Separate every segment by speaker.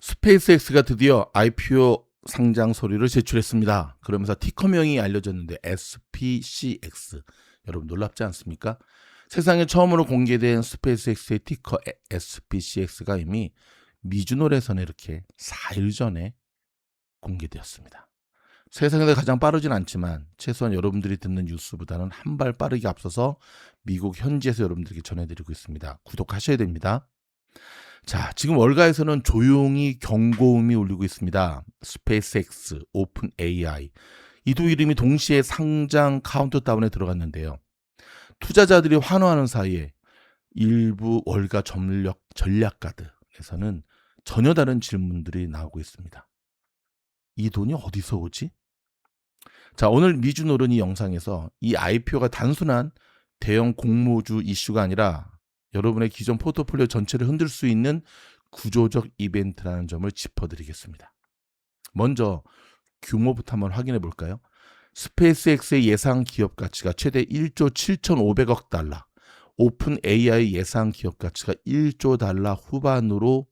Speaker 1: 스페이스X가 드디어 IPO 상장 서류를 제출했습니다. 그러면서 티커명이 알려졌는데 SPCX. 여러분 놀랍지 않습니까? 세상에 처음으로 공개된 스페이스X의 티커 SPCX가 이미 미주노래선에 이렇게 4일 전에 공개되었습니다. 세상에서 가장 빠르진 않지만 최소한 여러분들이 듣는 뉴스보다는 한 발 빠르게 앞서서 미국 현지에서 여러분들께 전해드리고 있습니다. 구독하셔야 됩니다. 자, 지금 월가에서는 조용히 경고음이 울리고 있습니다. 스페이스X, 오픈 AI 이 두 이름이 동시에 상장 카운트다운에 들어갔는데요. 투자자들이 환호하는 사이에 일부 월가 전략가들에서는 전혀 다른 질문들이 나오고 있습니다. 이 돈이 어디서 오지? 자, 오늘 미주노른이 영상에서 이 IPO가 단순한 대형 공모주 이슈가 아니라 여러분의 기존 포트폴리오 전체를 흔들 수 있는 구조적 이벤트라는 점을 짚어드리겠습니다. 먼저 규모부터 한번 확인해 볼까요? 스페이스X의 예상 기업 가치가 최대 1조 7,500억 달러, 오픈 AI 예상 기업 가치가 1조 달러 후반으로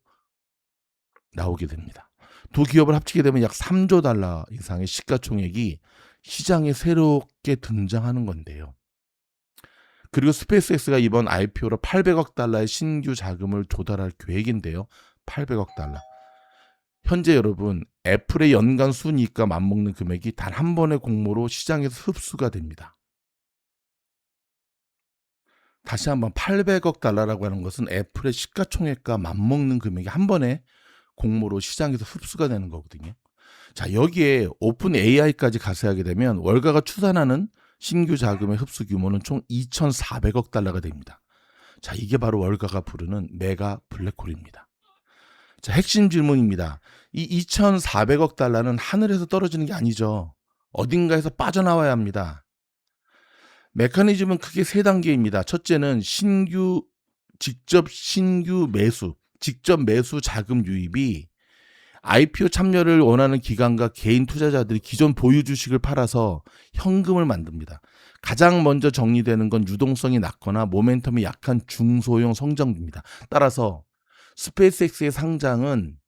Speaker 1: 나오게 됩니다. 두 기업을 합치게 되면 약 3조 달러 이상의 시가총액이 시장에 새롭게 등장하는 건데요. 그리고 스페이스X가 이번 IPO로 800억 달러의 신규 자금을 조달할 계획인데요. 800억 달러. 현재 여러분 애플의 연간 순이익과 맞먹는 금액이 단 한 번의 공모로 시장에서 흡수가 됩니다. 다시 한번 800억 달러라고 하는 것은 애플의 시가총액과 맞먹는 금액이 한 번에 공모로 시장에서 흡수가 되는 거거든요. 자, 여기에 오픈 AI까지 가세하게 되면 월가가 추산하는 신규 자금의 흡수 규모는 총 2,400억 달러가 됩니다. 자, 이게 바로 월가가 부르는 메가 블랙홀입니다. 자, 핵심 질문입니다. 이 2,400억 달러는 하늘에서 떨어지는 게 아니죠. 어딘가에서 빠져나와야 합니다. 메커니즘은 크게 세 단계입니다. 첫째는 직접 매수 자금 유입이 IPO 참여를 원하는 기관과 개인 투자자들이 기존 보유 주식을 팔아서 현금을 만듭니다. 가장 먼저 정리되는 건 유동성이 낮거나 모멘텀이 약한 중소형 성장주입니다. 따라서 스페이스X의 상장은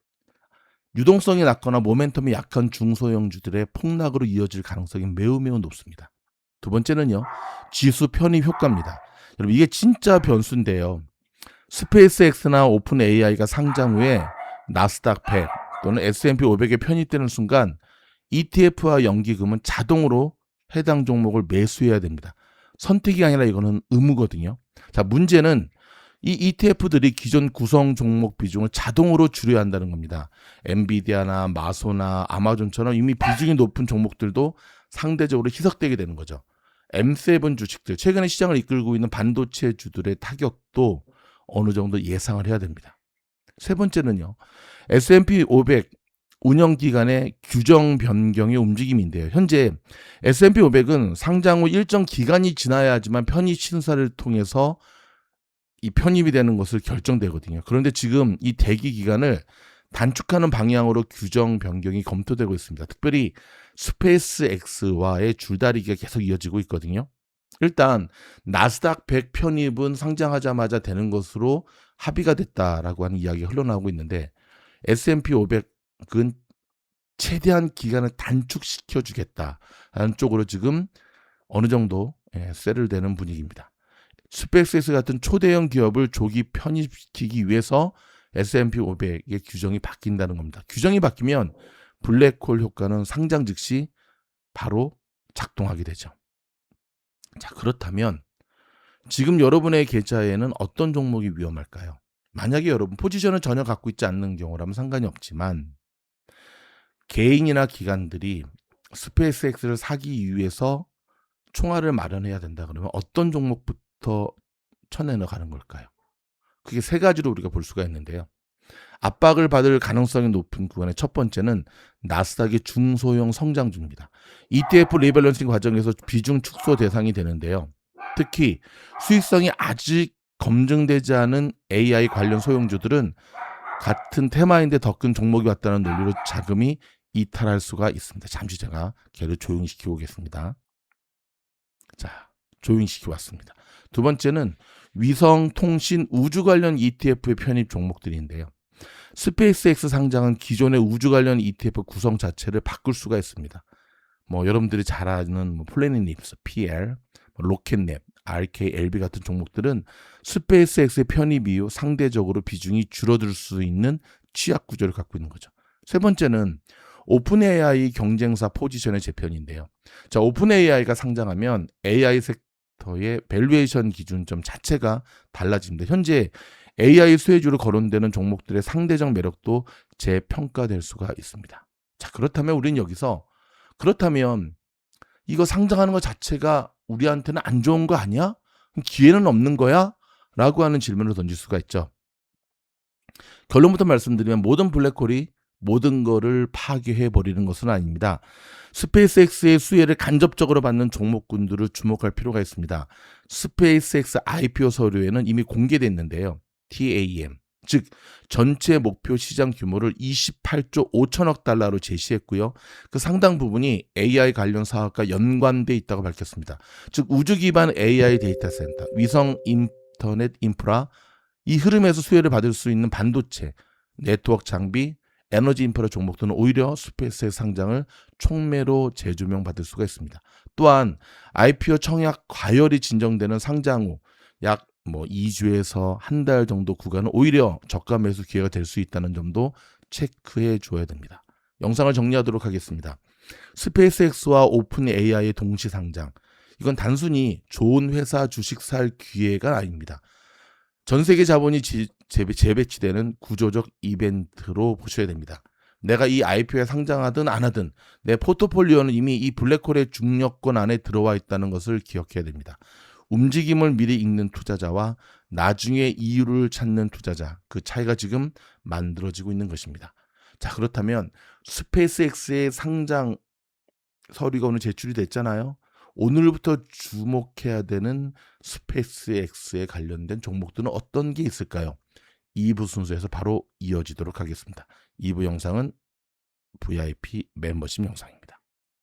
Speaker 1: 유동성이 낮거나 모멘텀이 약한 중소형주들의 폭락으로 이어질 가능성이 매우 높습니다. 두 번째는요, 지수 편입 효과입니다. 여러분, 이게 진짜 변수인데요. 스페이스X나 오픈 AI가 상장 후에 나스닥 100 또는 S&P 500에 편입되는 순간 ETF와 연기금은 자동으로 해당 종목을 매수해야 됩니다. 선택이 아니라 이거는 의무거든요. 자, 문제는 이 ETF들이 기존 구성 종목 비중을 자동으로 줄여야 한다는 겁니다. 엔비디아나 마소나 아마존처럼 이미 비중이 높은 종목들도 상대적으로 희석되게 되는 거죠. M7 주식들, 최근에 시장을 이끌고 있는 반도체주들의 타격도 어느 정도 예상을 해야 됩니다. 세 번째는요, S&P 500 운영기간의 규정 변경의 움직임인데요. 현재 S&P 500은 상장 후 일정 기간이 지나야 하지만 편입 심사를 통해서 이 편입이 되는 것을 결정되거든요. 그런데 지금 이 대기 기간을 단축하는 방향으로 규정 변경이 검토되고 있습니다. 특별히 스페이스X와의 줄다리기가 계속 이어지고 있거든요. 일단 나스닥 100 편입은 상장하자마자 되는 것으로 합의가 됐다라고 하는 이야기가 흘러나오고 있는데 S&P 500은 최대한 기간을 단축시켜 주겠다라는 쪽으로 지금 어느 정도 세를되는 분위기입니다. 스페이스X 같은 초대형 기업을 조기 편입시키기 위해서 S&P 500의 규정이 바뀐다는 겁니다. 규정이 바뀌면 블랙홀 효과는 상장 즉시 바로 작동하게 되죠. 자, 그렇다면 지금 여러분의 계좌에는 어떤 종목이 위험할까요? 만약에 여러분 포지션을 전혀 갖고 있지 않는 경우라면 상관이 없지만 개인이나 기관들이 스페이스X를 사기 위해서 총알을 마련해야 된다 그러면 어떤 종목부터 쳐내려 가는 걸까요? 그게 세 가지로 우리가 볼 수가 있는데요. 압박을 받을 가능성이 높은 구간의 첫 번째는 나스닥의 중소형 성장주입니다. ETF 리밸런싱 과정에서 비중 축소 대상이 되는데요. 특히 수익성이 아직 검증되지 않은 AI 관련 소형주들은 같은 테마인데 더 큰 종목이 왔다는 논리로 자금이 이탈할 수가 있습니다. 잠시 제가 걔를 조용히 시키고 오겠습니다. 자, 조용히 시키고 왔습니다. 두 번째는 위성, 통신, 우주 관련 ETF의 편입 종목들인데요. 스페이스X 상장은 기존의 우주 관련 ETF 구성 자체를 바꿀 수가 있습니다. 뭐 여러분들이 잘 아는 플래닛립스, PL, 로켓랩, RKLB 같은 종목들은 스페이스X의 편입 이후 상대적으로 비중이 줄어들 수 있는 취약 구조를 갖고 있는 거죠. 세 번째는 오픈 AI 경쟁사 포지션의 재편인데요. 자, 오픈 AI가 상장하면 AI 섹터의 밸류에이션 기준점 자체가 달라집니다. 현재 AI 수혜주로 거론되는 종목들의 상대적 매력도 재평가될 수가 있습니다. 자, 그렇다면 우리는 여기서 그렇다면 이거 상장하는 것 자체가 우리한테는 안 좋은 거 아니야? 기회는 없는 거야? 라고 하는 질문을 던질 수가 있죠. 결론부터 말씀드리면 모든 블랙홀이 모든 거를 파괴해버리는 것은 아닙니다. 스페이스X의 수혜를 간접적으로 받는 종목군들을 주목할 필요가 있습니다. 스페이스X IPO 서류에는 이미 공개됐는데요. TAM, 즉 전체 목표 시장 규모를 28조 5천억 달러로 제시했고요. 그 상당 부분이 AI 관련 사업과 연관돼 있다고 밝혔습니다. 즉 우주 기반 AI 데이터 센터, 위성 인터넷 인프라, 이 흐름에서 수혜를 받을 수 있는 반도체, 네트워크 장비, 에너지 인프라 종목들은 오히려 스페이스의 상장을 촉매로 재조명받을 수가 있습니다. 또한 IPO 청약 과열이 진정되는 상장 후 약 2주에서 한 달 정도 구간은 오히려 저가 매수 기회가 될 수 있다는 점도 체크해 줘야 됩니다. 영상을 정리하도록 하겠습니다. 스페이스X와 오픈 AI의 동시 상장, 이건 좋은 회사 주식 살 기회가 아닙니다. 전 세계 자본이 재배치되는 구조적 이벤트로 보셔야 됩니다. 내가 이 IPO에 상장하든 안 하든 내 포트폴리오는 이미 이 블랙홀의 중력권 안에 들어와 있다는 것을 기억해야 됩니다. 움직임을 미리 읽는 투자자와 나중에 이유를 찾는 투자자, 그 차이가 지금 만들어지고 있는 것입니다. 자, 그렇다면 스페이스X의 상장 서류가 오늘 제출이 됐잖아요. 오늘부터 주목해야 되는 스페이스X에 관련된 종목들은 어떤 게 있을까요? 2부 순서에서 바로 이어지도록 하겠습니다. 2부 영상은 VIP 멤버십 영상입니다.